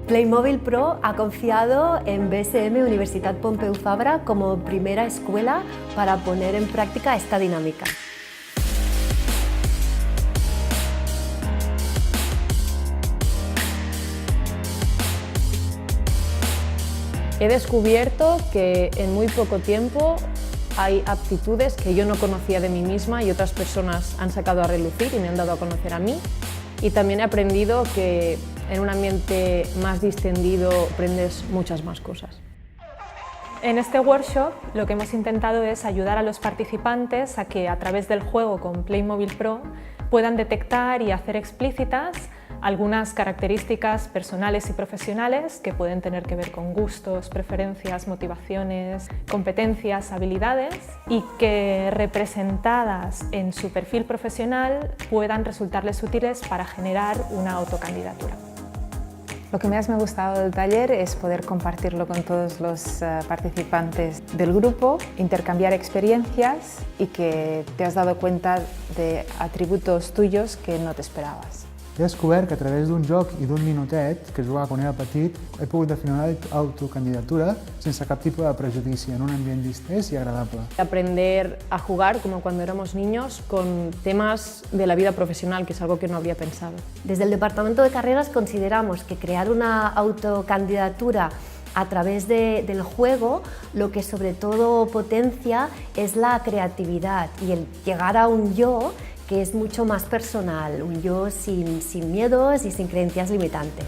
Playmobil Pro ha confiado en BSM Universitat Pompeu Fabra como primera escuela para poner en práctica esta dinámica. He descubierto que en muy poco tiempo hay aptitudes que yo no conocía de mí misma y otras personas han sacado a relucir y me han dado a conocer a mí. Y también he aprendido que en un ambiente más distendido aprendes muchas más cosas. En este workshop lo que hemos intentado es ayudar a los participantes a que a través del juego con Playmobil Pro puedan detectar y hacer explícitas algunas características personales y profesionales que pueden tener que ver con gustos, preferencias, motivaciones, competencias, habilidades y que representadas en su perfil profesional puedan resultarles útiles para generar una autocandidatura. Lo que más me ha gustado del taller es poder compartirlo con todos los participantes del grupo, intercambiar experiencias y que te has dado cuenta de atributos tuyos que no te esperabas. He descobert que a través d'un joc i d'un minutet que jugava quan era petit he pogut definir una autocandidatura sense cap tipus de prejudici, en un ambient distès i agradable. Aprender a jugar como cuando éramos niños con temas de la vida profesional, que es algo que no habría pensado. Desde el Departamento de Carreras consideramos que crear una autocandidatura a través del juego lo que sobre todo potencia es la creatividad y el llegar a un yo que es mucho más personal, un yo sin miedos y sin creencias limitantes.